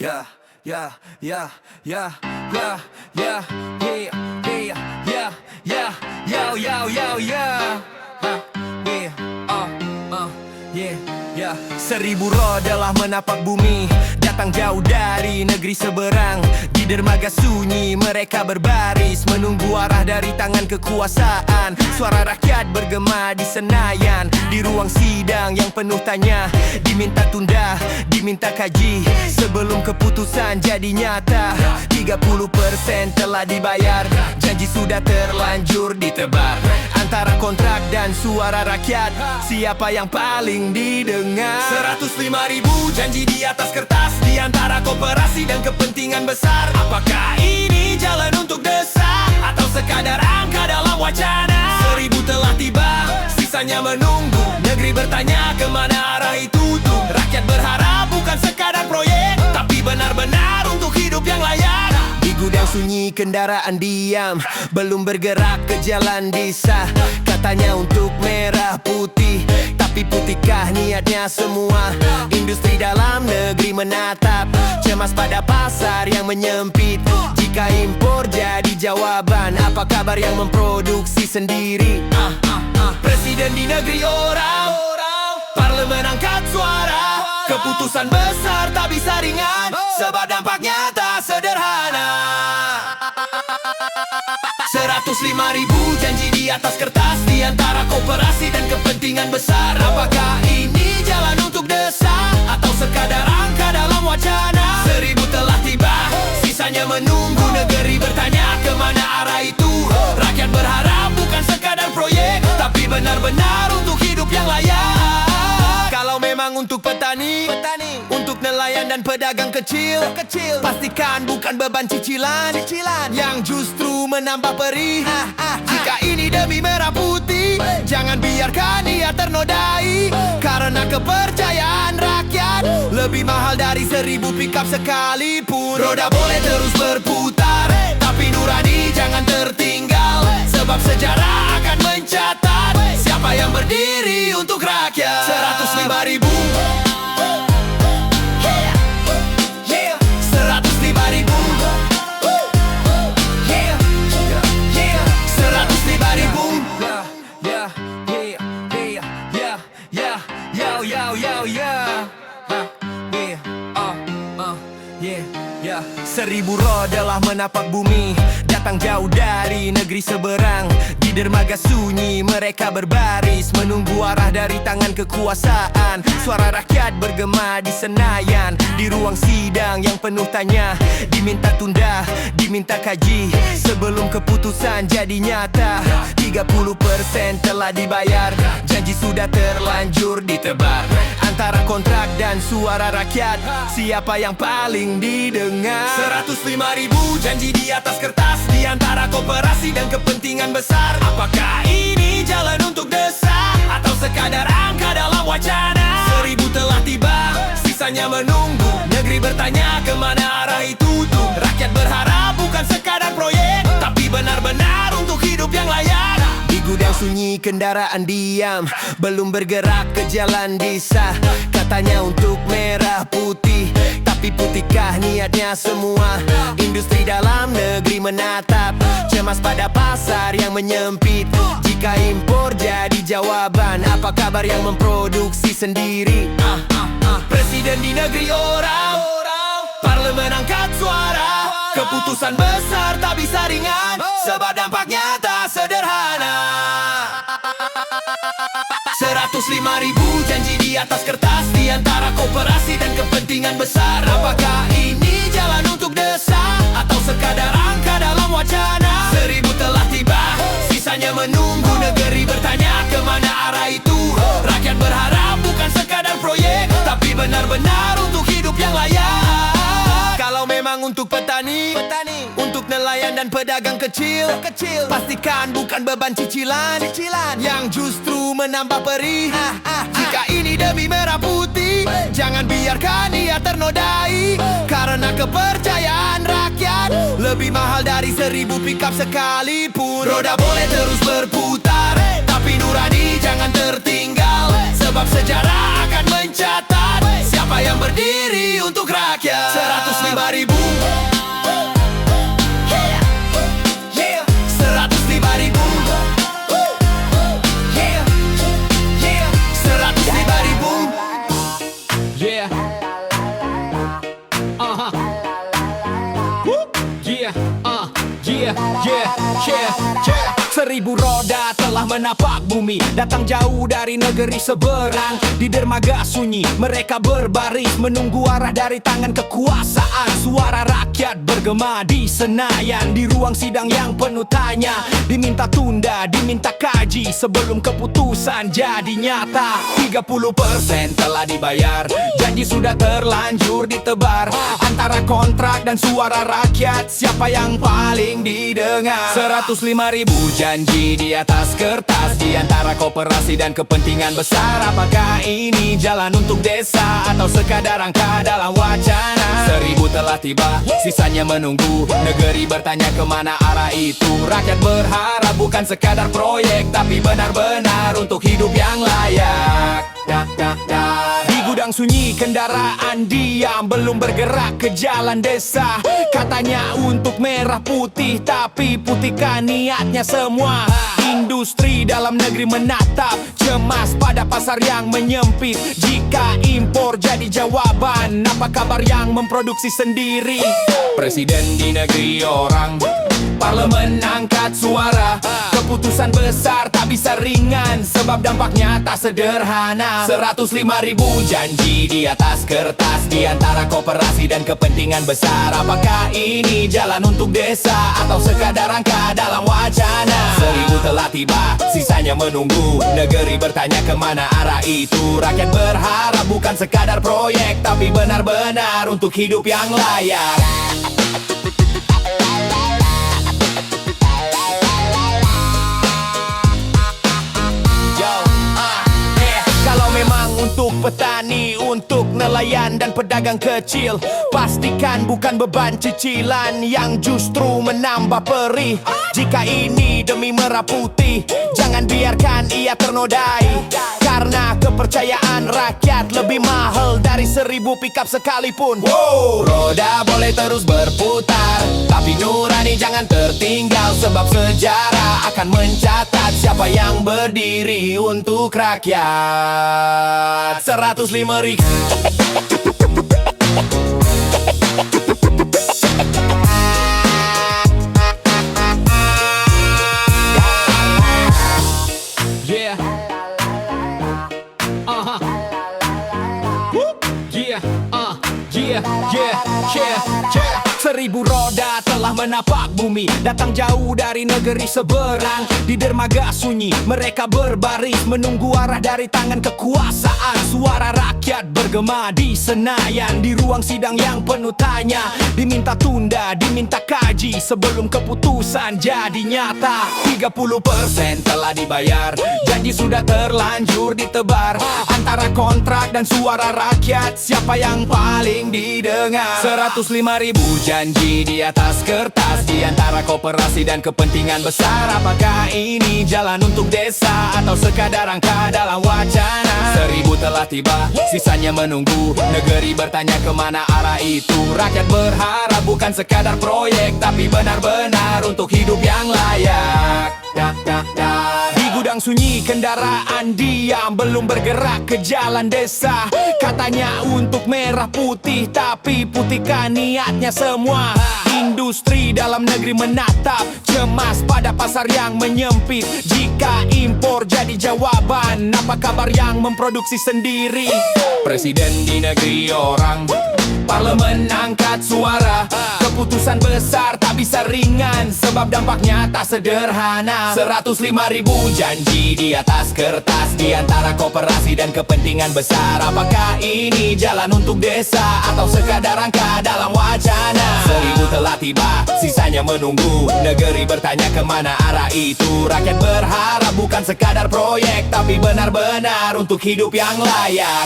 Yeah, yeah, yeah, yeah, yeah, yeah, yeah, yeah, yeah, yeah, yo, yo, yo, yeah, yeah, yeah, yeah. 1000 roh telah menapak bumi, datang jauh dari negeri seberang. Di dermaga sunyi mereka berbaris, menunggu arah dari tangan kekuasaan. Suara rakyat bergema di Senayan, di ruang sidang yang penuh tanya. Diminta tunda, diminta kaji, sebelum keputusan jadi nyata. 30% telah dibayar, janji sudah terlanjur ditebar. Antara kontrak dan suara rakyat, siapa yang paling didengar? 105.000 janji di atas kertas, di antara koperasi dan kepentingan besar. Apakah ini jalan untuk desa, atau sekadar angka dalam wacana? 1000 telah tiba, sisanya menunggu. Negeri bertanya kemana arah itu tuh. Rakyat berharap bukan sekadar proyek, tapi benar-benar untuk hidup yang layak. Di gudang sunyi kendaraan diam, belum bergerak ke jalan desa. Katanya untuk merah putih, tapi putihkah niatnya semua? Industri dalam negeri menatap, cemas pada pasar yang menyempit. Jika impor jadi jawaban, apa kabar yang memproduksi sendiri? Presiden di negeri orang, parlemen angkat suara. Keputusan besar tak bisa ringan, sebab dampaknya tak sederhana. 105.000 janji di atas kertas, di antara koperasi dan kepentingan besar. Apakah ini jalan untuk desa, atau sekadar angka dalam wacana? 1000 telah tiba, sisanya menunggu. Negeri bertanya kemana arah itu. Rakyat berharap bukan sekadar proyek, tapi benar-benar untuk hidup yang layak. Kalau memang untuk petani, untuk nelayan dan pedagang kecil, pastikan bukan beban cicilan yang justru menambah perih. Jika ini demi merah putih, jangan biarkan ia ternodai. Karena kepercayaan rakyat lebih mahal dari 1000 pickup sekalipun. Roda boleh terus berputar, tapi nurani jangan tertinggal. Sebab sejarah akan mencatat siapa yang berdiri untuk rakyat. 105.000, 105.000, 1000 roh telah menapak bumi, datang jauh dari negeri seberang. Di dermaga sunyi mereka berbaris, menunggu arah dari tangan kekuasaan. Suara rakyat bergema di Senayan, di ruang sidang yang penuh tanya. Diminta tunda, diminta kaji, sebelum keputusan jadi nyata. 30% telah dibayar, janji sudah terlanjur ditebar. Antara kontrak dan suara rakyat, siapa yang paling didengar? 105.000 janji di atas kertas, di antara koperasi dan kepentingan besar. Apakah ini jalan untuk desa, atau sekadar angka dalam wacana? 1000 telah tiba, sisanya menunggu. Negeri bertanya kemana arah itu tuh. Rakyat berharap bukan sekadar proyek, tapi benar-benar untuk hidup yang layak. Di gudang sunyi kendaraan diam, belum bergerak ke jalan desa. Katanya untuk merah putih, tapi putihkah niatnya semua? Industri dalam negeri menatap, cemas pada pasar yang menyempit. Jika impor jadi jawaban, apa kabar yang memproduksi sendiri? Presiden di negeri orang, parlemen angkat suara. Keputusan besar tak bisa ringan, sebab dampaknya tak sederhana. 105.000 janji di atas kertas, di antara koperasi dan kepentingan besar. Apakah ini jalan untuk desa, atau sekadar angka dalam wacana? 1000 telah tiba, sisanya menunggu. Negeri bertanya kemana arah itu. Rakyat berharap bukan sekadar proyek, tapi benar-benar untuk hidup yang layak. Kalau memang untuk petani, untuk nelayan dan pedagang kecil, pastikan bukan beban cicilan yang justru menambah perih. Jika ini demi merah putih, jangan biarkan ia ternodai. Karena kepercayaan rakyat lebih mahal dari 1000 pickup sekalipun. Roda boleh terus berputar, tapi nurani jangan tertinggal. Sebab sejarah akan mencatat siapa Siapa yang berdiri untuk rakyat? 105.000. Yeah, 105.000. Yeah, 105.000. Yeah. Yeah, yeah, yeah, yeah, yeah. 1000 roda telah menapak bumi, datang jauh dari negeri seberang. Di dermaga sunyi mereka berbaris, menunggu arah dari tangan kekuasaan. Suara rakyat bergema di Senayan, di ruang sidang yang penuh tanya. Diminta tunda, diminta kaji, sebelum keputusan jadi nyata. 30% telah dibayar, janji sudah terlanjur ditebar. Antara kontrak dan suara rakyat, siapa yang paling didengar? 105.000 janji di atas kertas, di antara koperasi dan kepentingan besar. Apakah ini jalan untuk desa atau sekadar angka dalam wacana? 1000 telah tiba, sisanya menunggu. Negeri bertanya kemana arah itu. Rakyat berharap bukan sekadar proyek, tapi benar-benar untuk hidup yang layak. Di gudang sunyi kendaraan diam, belum bergerak ke jalan desa. Katanya untuk merah putih, tapi putihkan niatnya semua. Industri dalam negeri menatap, cemas pada pasar yang menyempit. Jika impor jadi jawaban, apa kabar yang memproduksi sendiri? Presiden di negeri orang, parlemen angkat suara. Keputusan besar tak bisa ringan, sebab dampaknya tak sederhana. 105.000 janji di atas kertas, di antara koperasi dan kepentingan besar. Apakah ini jalan untuk desa atau sekadar angka dalam wacana? 1000 telah tiba, sisanya menunggu. Negeri bertanya kemana arah itu. Rakyat berharap bukan sekadar proyek, tapi benar-benar untuk hidup yang layak. Untuk petani, untuk nelayan dan pedagang kecil, pastikan bukan beban cicilan yang justru menambah perih. Jika ini demi merah putih, jangan biarkan ia ternodai. Karena kepercayaan rakyat lebih mahal dari 1000 pickup sekalipun. Roda boleh terus berputar, tapi nurani jangan tertinggal. Sebab sejarah akan mencatat siapa yang berdiri untuk rakyat. 105.000. Yeah. Yeah, yeah, yeah, yeah. 1000 roda telah menapak bumi, datang jauh dari negeri seberang. Di dermaga sunyi mereka berbaris, menunggu arah dari tangan kekuasaan. Suara rakyat bergema di Senayan, di ruang sidang yang penuh tanya. Diminta tunda, diminta kaji, sebelum keputusan jadi nyata. 30% telah dibayar, janji sudah terlanjur ditebar. Antara kontrak dan suara rakyat, siapa yang paling didengar? 105.000 janji di atas kertas, di antara koperasi dan kepentingan besar. Apakah ini jalan untuk desa atau sekadar angka dalam wacana? 1000 telah tiba, sisanya menunggu. Negeri bertanya kemana arah itu. Rakyat berharap bukan sekadar proyek, tapi benar-benar untuk hidup yang layak. Di gudang sunyi kendaraan diam, belum bergerak ke jalan desa. Katanya untuk merah putih, tapi putihkan niatnya semua. Industri dalam negeri menatap, cemas pada pasar yang menyempit. Jika impor jadi jawaban, apa kabar yang memproduksi sendiri? Presiden di negeri orang, parlemen angkat suara. Keputusan besar tak bisa ringan, sebab dampaknya tak sederhana. 105.000 janji di atas kertas, di antara koperasi dan kepentingan besar. Apakah ini jalan untuk desa atau sekadar angka dalam wacana? 1000 telah tiba, sisanya menunggu. Negeri bertanya kemana arah itu. Rakyat berharap bukan sekadar proyek, tapi benar-benar untuk hidup yang layak.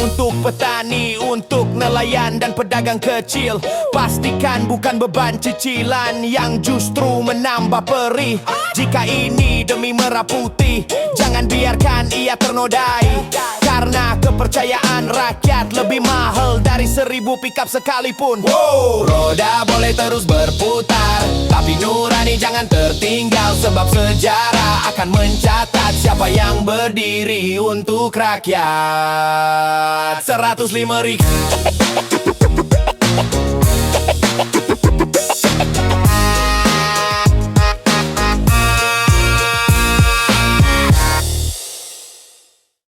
Untuk petani, untuk nelayan nelayan dan pedagang kecil. Pastikan bukan beban cicilan yang justru menambah perih. Jika ini demi merah putih, jangan biarkan ia ternodai. Karena kepercayaan rakyat lebih mahal dari 1000 pickup sekalipun. Roda boleh terus berputar, tapi nurani jangan tertinggal. Sebab sejarah akan mencatat siapa yang berdiri untuk rakyat. 105 Rick.